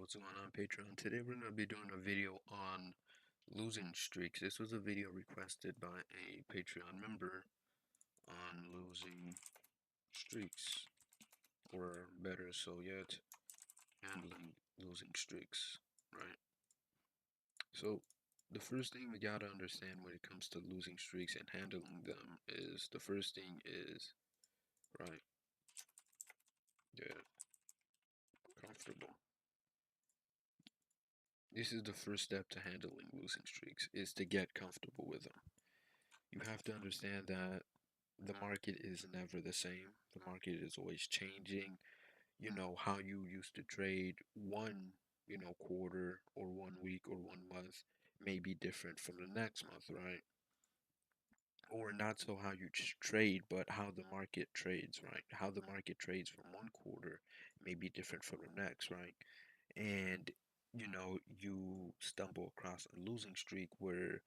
what's going on, Patreon? Today we're going to be doing a video on losing streaks. This was a video requested by a Patreon member on losing streaks, or better so yet, handling losing streaks, right? So, the first thing we gotta understand when it comes to losing streaks and handling them is the first thing is, right, get comfortable. This is the first step to handling losing streaks, is to get comfortable with them. You have to understand that the market is never the same. The market is always changing. You know, how you used to trade one, quarter or 1 week or 1 month may be different from the next month, right? Or not so how you trade, but how the market trades, right? How the market trades from one quarter may be different from the next, right? And you stumble across a losing streak where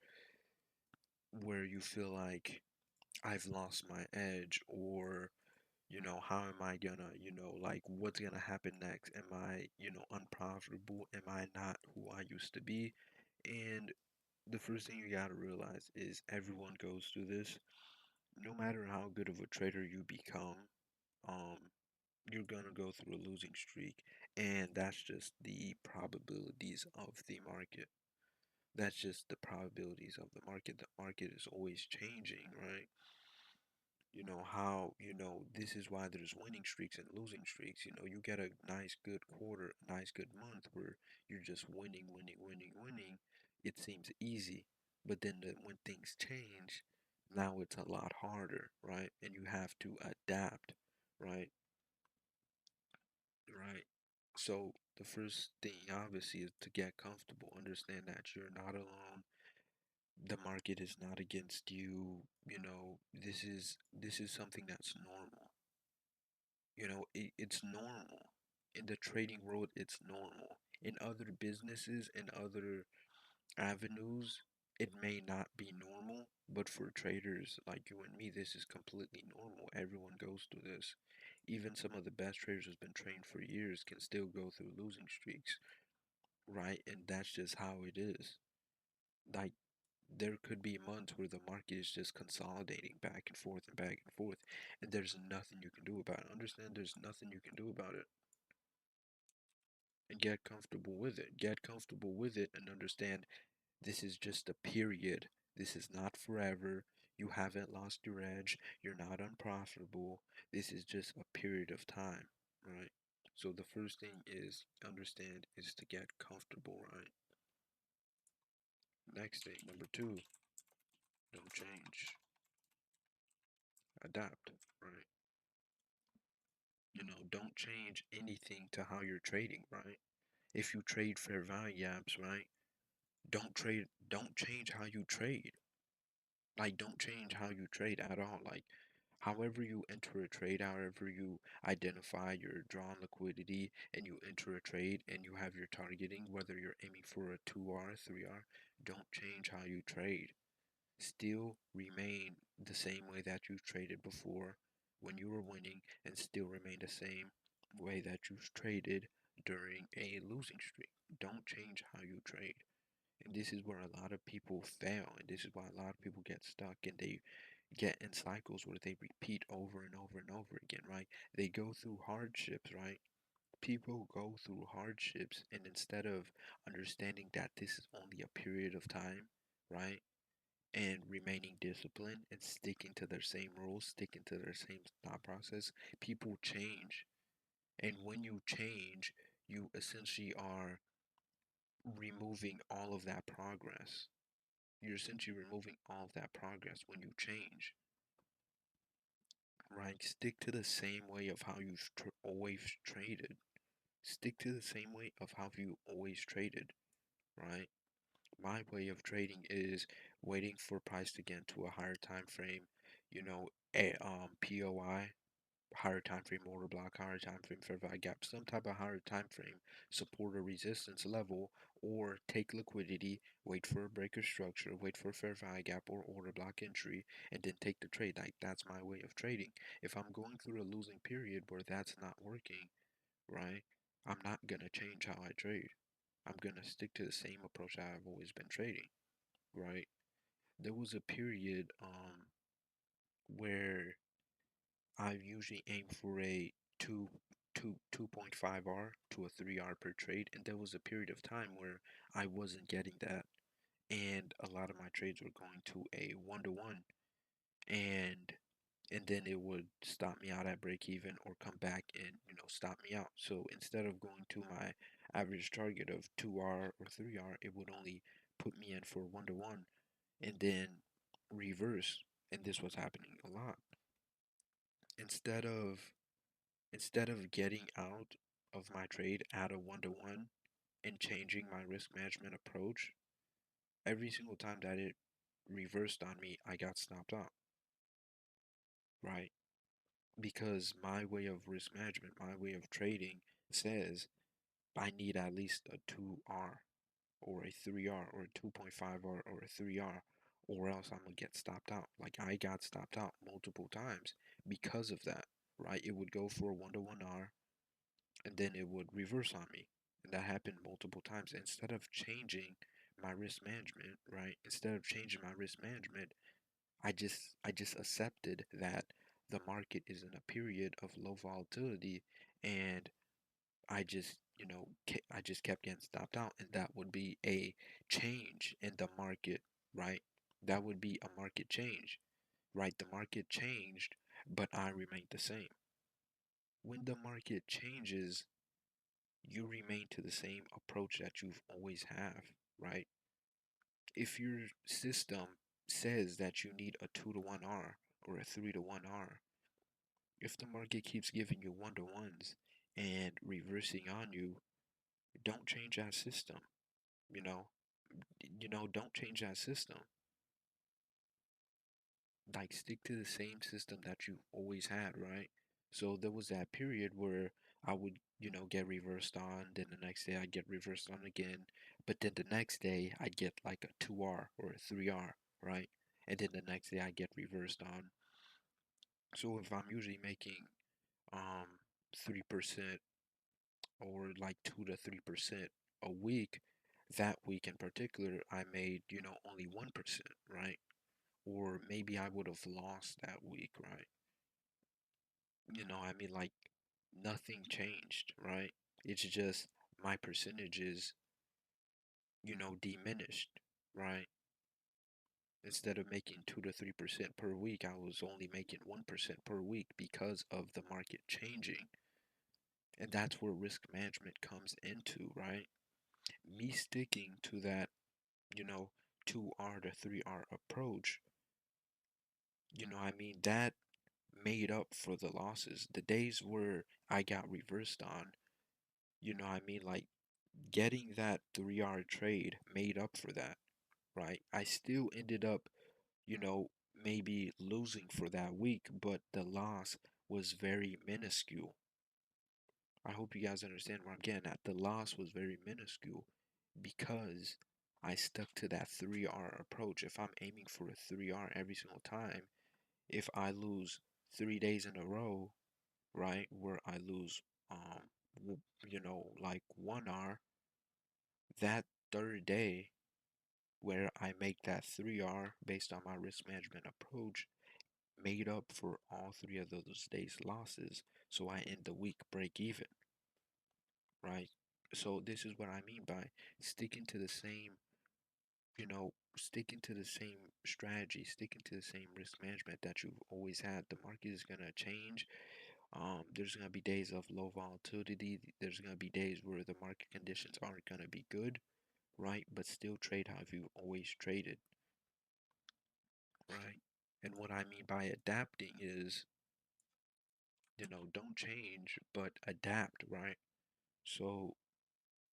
you feel like I've lost my edge, or how am I gonna, like what's gonna happen next? Am I, unprofitable? Am I not who I used to be? And the first thing you gotta realize is everyone goes through this. No matter how good of a trader you become, um, you're gonna go through a losing streak, and that's just the probabilities of the market. That's just the probabilities of the market. The market is always changing, right? This is why there's winning streaks and losing streaks. You get a nice good quarter, a nice good month where you're just winning, winning, winning, winning. It seems easy, but then when things change, now it's a lot harder, right? And you have to adapt, right? Right. So the first thing obviously is to get comfortable. Understand that you're not alone. The market is not against you. This is something that's normal. It's normal. In the trading world, it's normal. In other businesses and other avenues, it may not be normal, but for traders like you and me, this is completely normal. Everyone goes through this. Even some of the best traders who's been trained for years can still go through losing streaks, right? And that's just how it is. Like, there could be months where the market is just consolidating back and forth and back and forth, and there's nothing you can do about it. Understand there's nothing you can do about it. And get comfortable with it. Get comfortable with it and understand this is just a period. This is not forever. You haven't lost your edge. You're not unprofitable. This is just a period of time, right? So the first thing is understand is to get comfortable, right? Next thing, number two, don't change. Adapt, right? Don't change anything to how you're trading, right? If you trade fair value gaps, right? Don't change how you trade. Like, don't change how you trade at all. Like, however you enter a trade, however you identify your drawn liquidity and you enter a trade and you have your targeting, whether you're aiming for a 2R, 3R, don't change how you trade. Still remain the same way that you traded before when you were winning, and still remain the same way that you traded during a losing streak. Don't change how you trade. And this is where a lot of people fail, and this is why a lot of people get stuck and they get in cycles where they repeat over and over and over again, right? They go through hardships, right? People go through hardships, and instead of understanding that this is only a period of time, right? And remaining disciplined and sticking to their same rules, sticking to their same thought process, people change. And when you change, you essentially are removing all of that progress. You're essentially removing all of that progress when you change, right? Stick to the same way of how you've always traded. Stick to the same way of how you always traded, right? My way of trading is waiting for price to get to a higher time frame, POI, higher time frame order block, higher time frame fair value gap, some type of higher time frame support or resistance level, or take liquidity, wait for a breaker structure, wait for a fair value gap or order block entry, and then take the trade. Like, that's my way of trading. If I'm going through a losing period where that's not working, right? I'm not gonna change how I trade. I'm gonna stick to the same approach that I've always been trading, right? There was a period where I usually aim for a 2.5 R to a 3 R per trade, and there was a period of time where I wasn't getting that, and a lot of my trades were going to a 1-to-1, and then it would stop me out at break even or come back and stop me out. So instead of going to my average target of 2R or 3R, it would only put me in for 1-to-1 and then reverse. And this was happening a lot. Instead of getting out of my trade at a 1-to-1 and changing my risk management approach, every single time that it reversed on me, I got stopped out, right? Because my way of risk management, my way of trading says I need at least a 2R or a 3R or a 2.5R or a 3R, or else I'm gonna get stopped out. Like I got stopped out multiple times because of that, right? It would go for a 1-to-1 R and then it would reverse on me. And that happened multiple times. Instead of changing my risk management, right? Instead of changing my risk management, I just accepted that the market is in a period of low volatility, and I just kept getting stopped out, and that would be a change in the market, right? That would be a market change, right? The market changed, but I remained the same. When the market changes, you remain to the same approach that you've always have, right? If your system says that you need a 2-to-1 R or a 3-to-1 R, if the market keeps giving you 1-to-1s and reversing on you, don't change that system, you know? Don't change that system. Like stick to the same system that you always had, right? So there was that period where I would, get reversed on, then the next day I'd get reversed on again, but then the next day I'd get like a 2R or a 3R, right? And then the next day I get reversed on. So if I'm usually making 3% or like 2 to 3% a week, that week in particular I made, only 1%, right? Or maybe I would have lost that week, right? Like nothing changed, right? It's just my percentages, diminished, right? Instead of making 2 to 3% per week, I was only making 1% per week because of the market changing. And that's where risk management comes into, right? Me sticking to that, you know, 2R to 3R approach, that made up for the losses. The days where I got reversed on, like getting that 3R trade made up for that, right? I still ended up, you know, maybe losing for that week, but the loss was very minuscule. I hope you guys understand where I'm getting at. The loss was very minuscule because I stuck to that 3R approach. If I'm aiming for a 3R every single time, if I lose 3 days in a row, right, where I lose, like 1R, that third day where I make that 3R based on my risk management approach made up for all three of those days' losses. So I end the week break even, right? So this is what I mean by sticking to the same, sticking to the same strategy, sticking to the same risk management that you've always had. The market is gonna change. There's gonna be days of low volatility. There's gonna be days where the market conditions aren't gonna be good, right? But still trade how you've always traded, right? And what I mean by adapting is, don't change, but adapt, right? So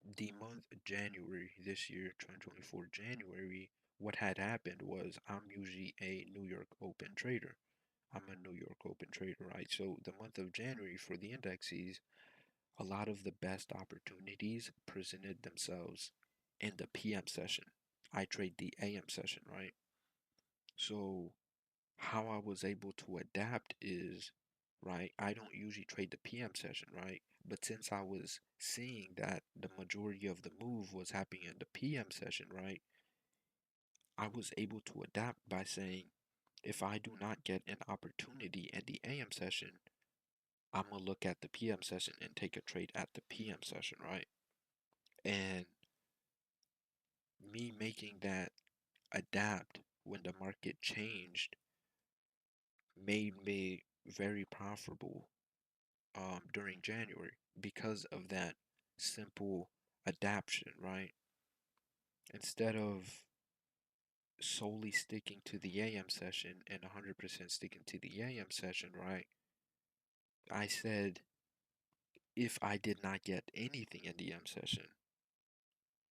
the month of January this year, 2024 January, what had happened was I'm usually a New York Open trader. I'm a New York Open trader, right? So the month of January for the indexes, a lot of the best opportunities presented themselves in the PM session. I trade the AM session, right? So how I was able to adapt is, right, I don't usually trade the PM session, right? But since I was seeing that the majority of the move was happening in the PM session, right, I was able to adapt by saying, if I do not get an opportunity in the AM session, I'm gonna look at the PM session and take a trade at the PM session, right? And me making that adapt when the market changed made me very profitable during January because of that simple adaptation, right? Instead of solely sticking to the AM session and 100% sticking to the AM session, right? I said if I did not get anything in the M session,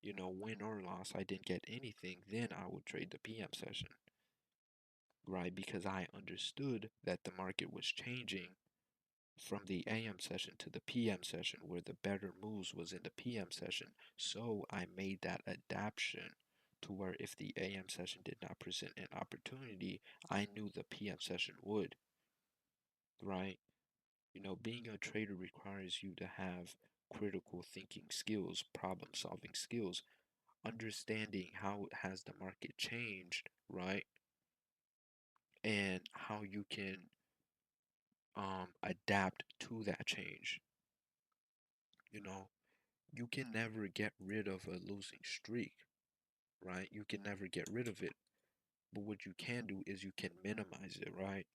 win or loss, I didn't get anything, then I would trade the PM session, right? Because I understood that the market was changing from the AM session to the PM session, where the better moves was in the PM session. So I made that adaptation to where if the AM session did not present an opportunity, I knew the PM session would, right? Being a trader requires you to have critical thinking skills, problem solving skills, understanding how has the market changed, right? And how you can adapt to that change. You know, you can never get rid of a losing streak, right? You can never get rid of it. But what you can do is you can minimize it, right?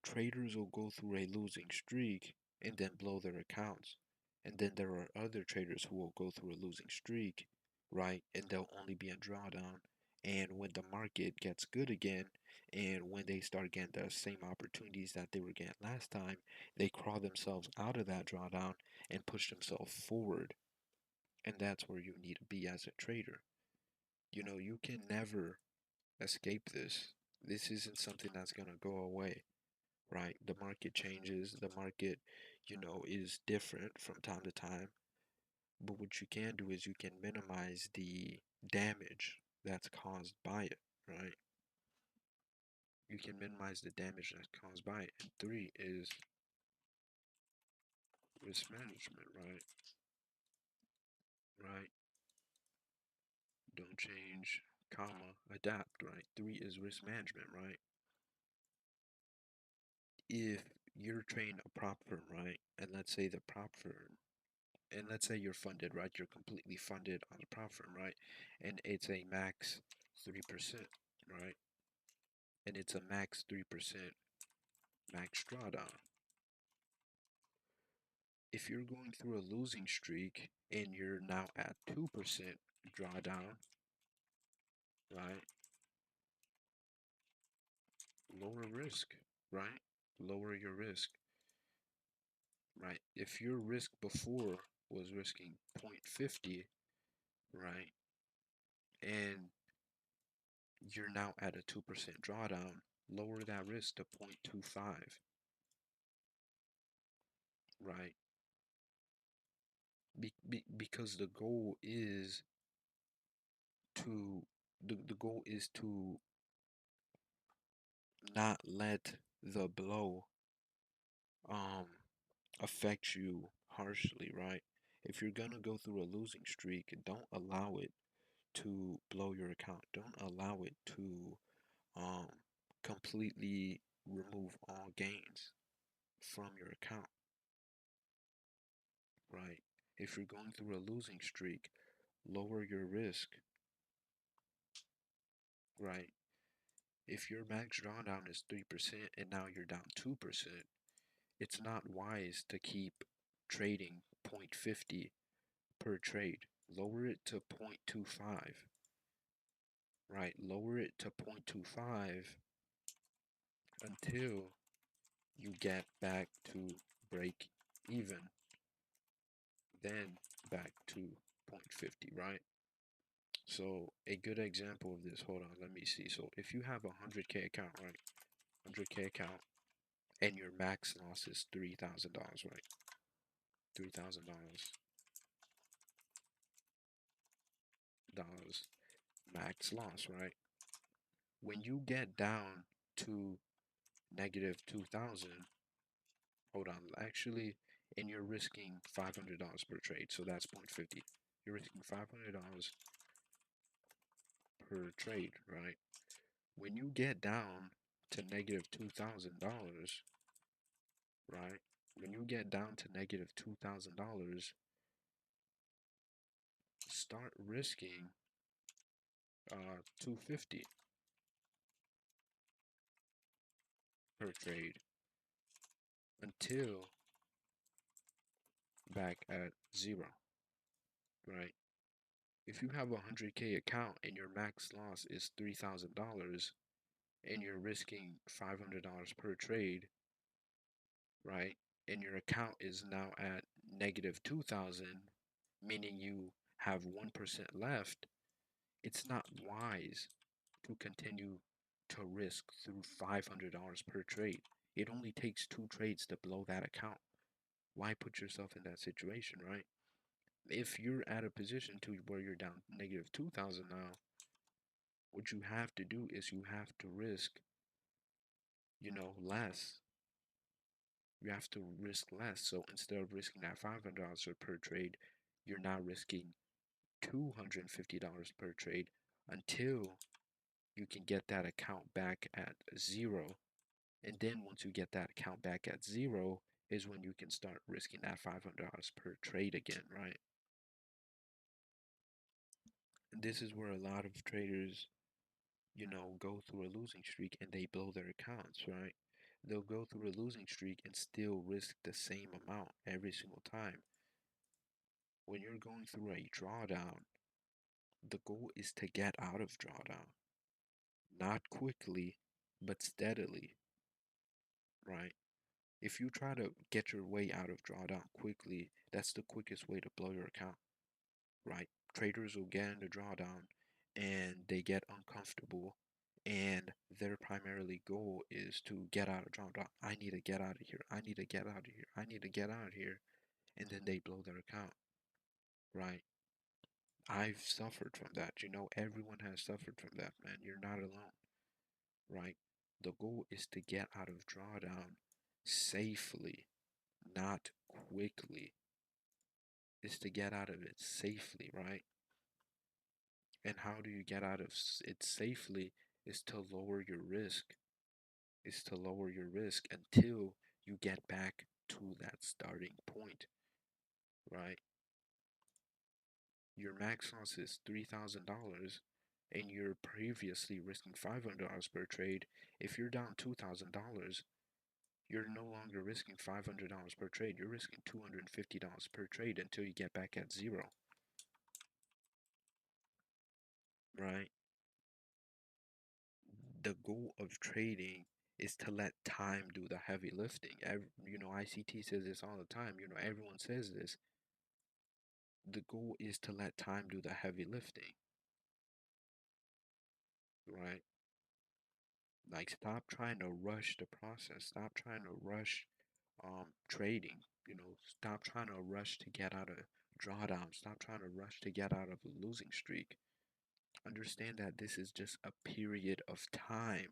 Traders will go through a losing streak and then blow their accounts. And then there are other traders who will go through a losing streak, right? And they'll only be in drawdown. And when the market gets good again, and when they start getting the same opportunities that they were getting last time, they crawl themselves out of that drawdown and push themselves forward. And that's where you need to be as a trader. You can never escape this. This isn't something that's going to go away, right? The market changes. The market, is different from time to time. But what you can do is you can minimize the damage that's caused by it, right? You can minimize the damage that's caused by it. And three is risk management, right? Right? Don't change, comma, adapt, right? Three is risk management, right? If you're trading a prop firm, right? And let's say the prop firm, and let's say you're funded, right? You're completely funded on the prop firm, right? And it's a max 3%, right? And it's a max 3% max drawdown. If you're going through a losing streak and you're now at 2% drawdown, right? Lower risk, right? Lower your risk, right? If your risk before was risking 0.50, right? And you're now at a 2% drawdown, lower that risk to 0.25, right? Because to the goal is to not let the blow um affect you harshly, right? If you're gonna go through a losing streak, don't allow it to blow your account. Don't allow it to um completely remove all gains from your account, right? If you're going through a losing streak, lower your risk, right? If your max drawdown is 3% and now you're down 2%, it's not wise to keep trading 0.50 per trade. Lower it to 0.25, right? Lower it to 0.25 until you get back to break even, then back to 0.50, right? So a good example of this, hold on, let me see. So if you have a 100K account, right? 100K account and your max loss is $3,000, right? $3,000 max loss, right? When you get down to negative 2,000, hold on, actually, and you're risking $500 per trade, so that's 0.50. You're risking $500 per trade, right? When you get down to negative $2,000, right? When you get down to negative $2,000, start risking 250 per trade until back at zero, right? If you have a 100K account and your max loss is $3,000 and you're risking $500 per trade, right? And your account is now at negative 2,000, meaning you have 1% left, it's not wise to continue to risk through $500 per trade. It only takes 2 trades to blow that account. Why put yourself in that situation, right? If you're at a position to where you're down negative 2,000 now, what you have to do is you have to risk, less. You have to risk less. So instead of risking that $500 per trade, you're now risking $250 per trade until you can get that account back at zero. And then once you get that account back at zero is when you can start risking that $500 per trade again, right? And this is where a lot of traders, go through a losing streak and they blow their accounts, right? They'll go through a losing streak and still risk the same amount every single time. When you're going through a drawdown, the goal is to get out of drawdown, not quickly, but steadily, right? If you try to get your way out of drawdown quickly, that's the quickest way to blow your account, right? Traders will get into drawdown and they get uncomfortable, and their primarily goal is to get out of drawdown. I need to get out of here. I need to get out of here. I need to get out of here. And then they blow their account, right? I've suffered from that. Everyone has suffered from that, man. You're not alone, right? The goal is to get out of drawdown safely, not quickly. Is to get out of it safely, right? And how do you get out of it safely? Is to lower your risk. Is to lower your risk until you get back to that starting point, right? Your max loss is $3,000 and you're previously risking $500 per trade. If you're down $2,000, you're no longer risking $500 per trade. You're risking $250 per trade until you get back at zero, right? The goal of trading is to let time do the heavy lifting. ICT says this all the time. Everyone says this. The goal is to let time do the heavy lifting, right? Like, stop trying to rush the process. Stop trying to rush trading. Stop trying to rush to get out of drawdown. Stop trying to rush to get out of a losing streak. Understand that this is just a period of time,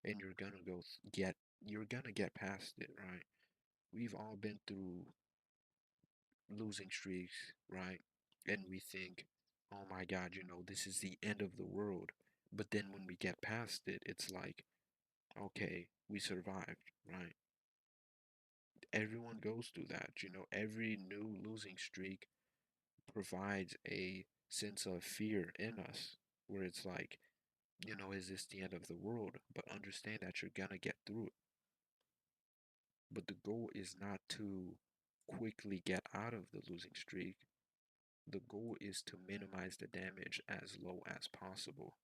and you're gonna get past it, right? We've all been through losing streaks, right? And we think, oh my God, this is the end of the world. But then when we get past it, it's like, okay, we survived, right? Everyone goes through that. Every new losing streak provides a sense of fear in us where it's like, is this the end of the world? But understand that you're gonna get through it. But the goal is not to quickly get out of the losing streak. The goal is to minimize the damage as low as possible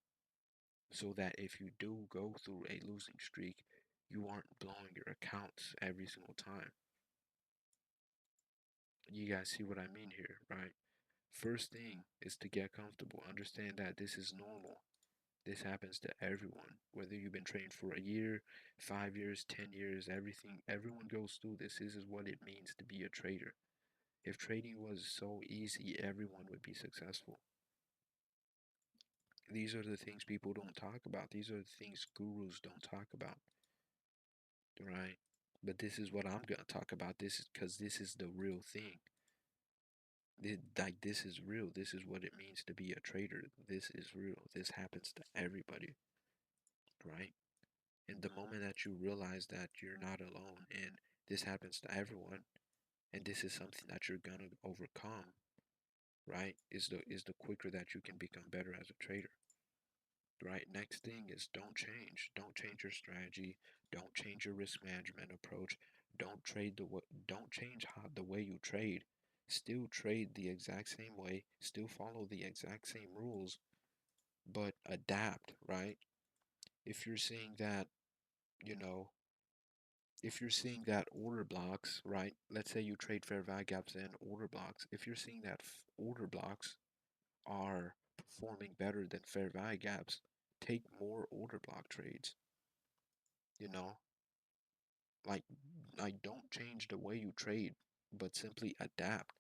so that if you do go through a losing streak, you aren't blowing your accounts every single time. You guys see what I mean here, right? First thing is to get comfortable. Understand that this is normal. This happens to everyone. Whether you've been trained for a year, 5 years, 10 years, everyone goes through this. This is what it means to be a trader. If trading was so easy, everyone would be successful. These are the things people don't talk about. These are the things gurus don't talk about, right? But this is what I'm gonna talk about. This is because this is the real thing. Like this is real. This is what it means to be a trader. This is real. This happens to everybody, right? And the moment that you realize that you're not alone and this happens to everyone, and this is something that you're gonna overcome, right? Is the quicker that you can become better as a trader, right? Next thing is don't change. Don't change your strategy. Don't change your risk management approach. Don't change how the way you trade. Still trade the exact same way. Still follow the exact same rules, but adapt, right? If you're seeing that, you know, if you're seeing that order blocks, right? Let's say you trade fair value gaps and order blocks. If you're seeing that order blocks are performing better than fair value gaps, take more order block trades. You know, like don't change the way you trade, but simply adapt,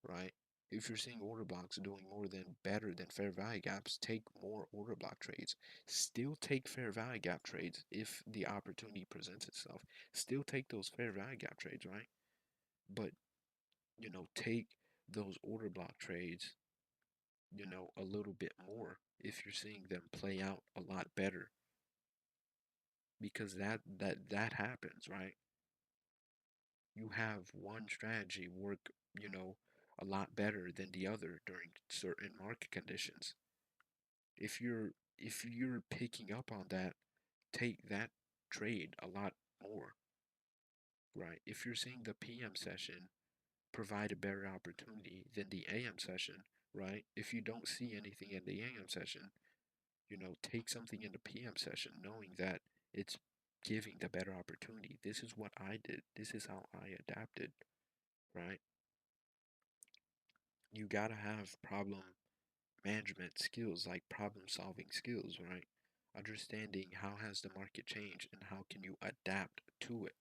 right? If you're seeing order blocks doing more than better than fair value gaps, take more order block trades. Still take fair value gap trades if the opportunity presents itself. Still take those fair value gap trades, right? But take those order block trades, a little bit more if you're seeing them play out a lot better because that happens, right? You have one strategy work, you know, a lot better than the other during certain market conditions. If you're picking up on that, take that trade a lot more, right? If you're seeing the PM session provide a better opportunity than the AM session, right? If you don't see anything in the AM session, take something in the PM session knowing that it's giving the better opportunity. This is what I did. This is how I adapted, right? You gotta have problem management skills, like problem solving skills, right? Understanding how has the market changed and how can you adapt to it,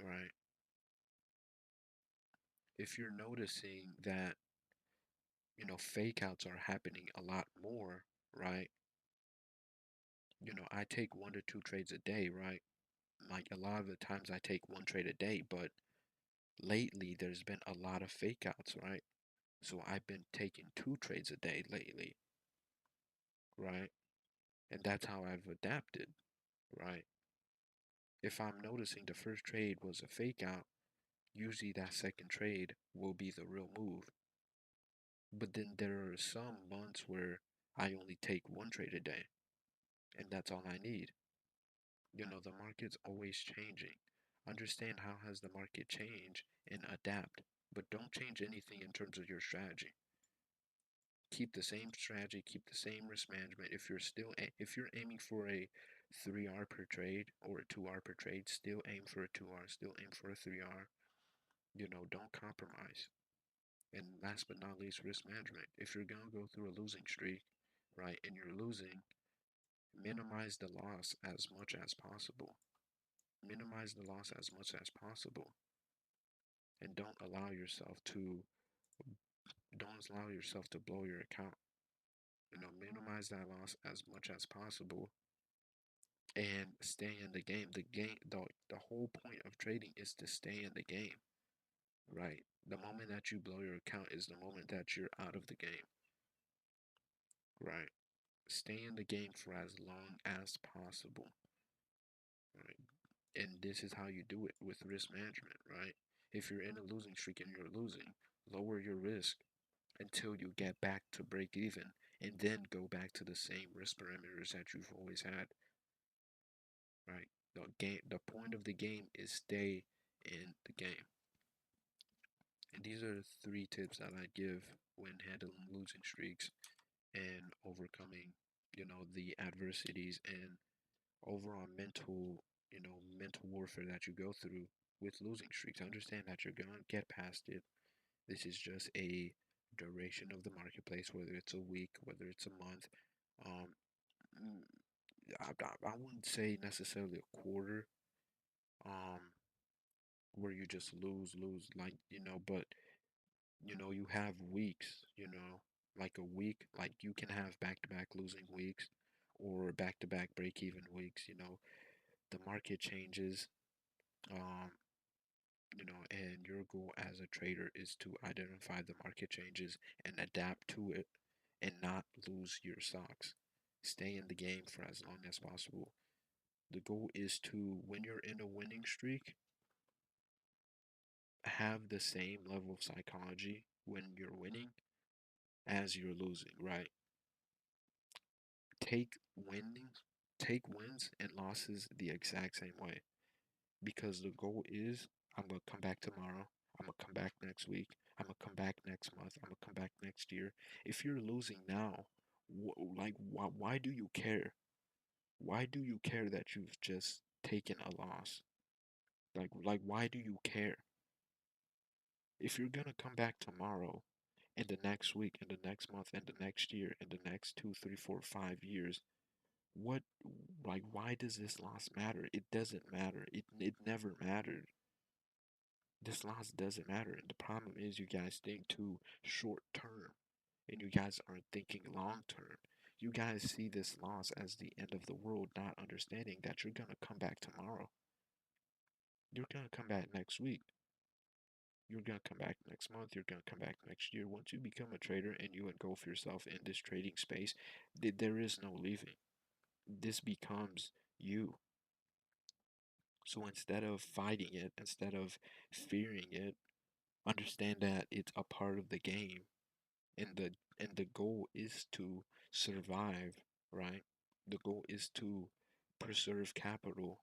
right? If you're noticing that, fake outs are happening a lot more, right? I take 1 to 2 trades a day, right? Like a lot of the times I take 1 trade a day, but lately there's been a lot of fake outs, right? So I've been taking 2 trades a day lately, right? And that's how I've adapted, right? If I'm noticing the first trade was a fake out, usually that second trade will be the real move. But then there are some months where I only take 1 trade a day, and that's all I need. The market's always changing. Understand how has the market changed and adapt, but don't change anything in terms of your strategy. Keep the same strategy, keep the same risk management. If you're aiming for a 3 hour per trade or a 2 hour per trade, still aim for a 2 hour, still aim for a 3 hour. Don't compromise. And last but not least, risk management. If you're gonna go through a losing streak, right, and you're losing, minimize the loss as much as possible. Minimize the loss as much as possible, and don't allow yourself to blow your account. Minimize that loss as much as possible and stay in the game. The whole point of trading is to stay in the game, right? The moment that you blow your account is the moment that you're out of the game, right? Stay in the game for as long as possible, right? And this is how you do it with risk management, right? If you're in a losing streak and you're losing, lower your risk until you get back to break even and then go back to the same risk parameters that you've always had, right? The point of the game is stay in the game. And these are the 3 tips that I give when handling losing streaks and overcoming, the adversities and overall mental warfare that you go through with losing streaks. Understand that you're gonna get past it. This is just a duration of the marketplace, whether it's a week, whether it's a month. Um, mm, I wouldn't say necessarily a quarter, um, where you just lose, like, but you have weeks, like a week, like you can have back to back losing weeks or back to back break even weeks. the market changes, um, and your goal as a trader is to identify the market changes and adapt to it and not lose your stocks. Stay in the game for as long as possible. The goal is to, when you're in a winning streak, have the same level of psychology when you're winning as you're losing, right? Take winnings, take wins and losses the exact same way. Because the goal is, I'm gonna come back tomorrow. I'm gonna come back next week. I'm gonna come back next month. I'm gonna come back next year. If you're losing now, why do you care? Why do you care that you've just taken a loss? Why do you care? If you're gonna come back tomorrow, and the next week, and the next month, and the next year, and the next 2, 3, 4, 5 years, what, why does this loss matter? It doesn't matter. It never mattered. This loss doesn't matter. And the problem is you guys think too short term and you guys aren't thinking long term. You guys see this loss as the end of the world, not understanding that you're gonna come back tomorrow. You're gonna come back next week. You're gonna come back next month. You're gonna come back next year. Once you become a trader and you engulf yourself in this trading space, there is no leaving. This becomes you. So instead of fighting it, instead of fearing it, understand that it's a part of the game and the goal is to survive, right? The goal is to preserve capital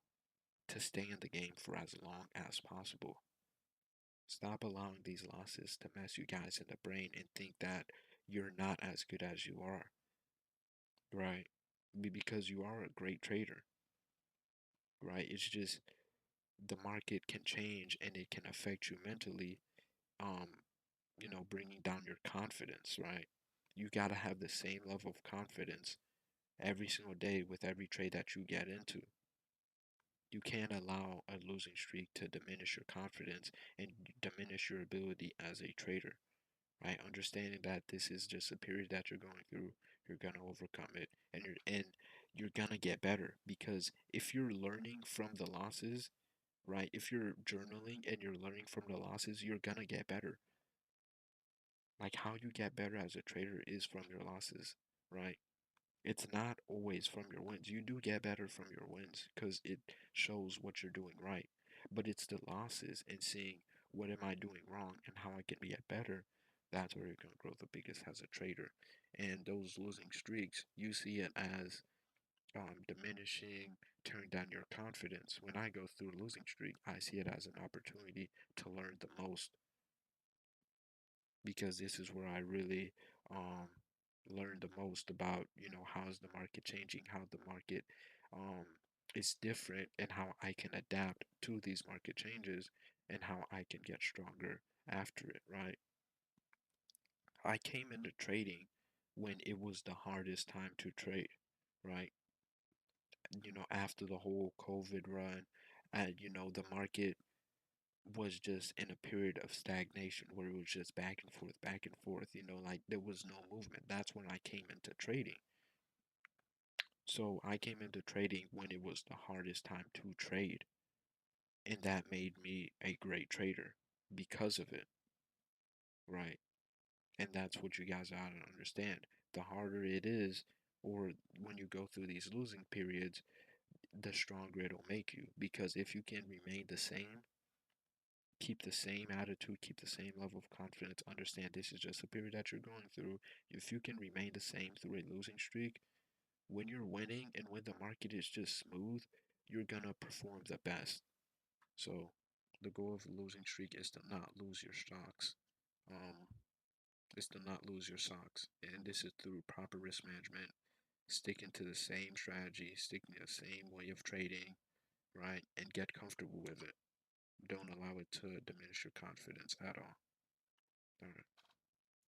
to stay in the game for as long as possible. Stop allowing these losses to mess you guys in the brain and think that you're not as good as you are, right? Because you are a great trader, right? It's just the market can change and it can affect you mentally, um, bringing down your confidence, right? You gotta have the same level of confidence every single day with every trade that you get into. You can't allow a losing streak to diminish your confidence and diminish your ability as a trader, right? Understanding that this is just a period that you're going through, you're gonna overcome it, and you're gonna get better because if you're learning from the losses, right? If you're journaling and you're learning from the losses, you're gonna get better. Like how you get better as a trader is from your losses, right? It's not always from your wins. You do get better from your wins because it shows what you're doing right. But it's the losses and seeing what am I doing wrong and how I can get better. That's where you're going to grow the biggest as a trader. And those losing streaks, you see it as diminishing, tearing down your confidence. When I go through a losing streak, I see it as an opportunity to learn the most because this is where I really um, learn the most about, how is the market changing, how the market um, is different, and how I can adapt to these market changes and how I can get stronger after it, right? I came into trading when it was the hardest time to trade, right? After the whole COVID run, and the market was just in a period of stagnation where it was just back and forth, like there was no movement. That's when I came into trading. So I came into trading when it was the hardest time to trade, and that made me a great trader because of it, right? And that's what you guys gotta understand. The harder it is, or when you go through these losing periods, the stronger it'll make you. Because if you can remain the same, keep the same attitude, keep the same level of confidence, understand this is just a period that you're going through. If you can remain the same through a losing streak, when you're winning and when the market is just smooth, you're gonna perform the best. So the goal of a losing streak is to not lose your stocks. Um, is to not lose your stocks, and this is through proper risk management, sticking to the same strategy, sticking to the same way of trading, right, and get comfortable with it. Don't allow it to diminish your confidence at all. All right.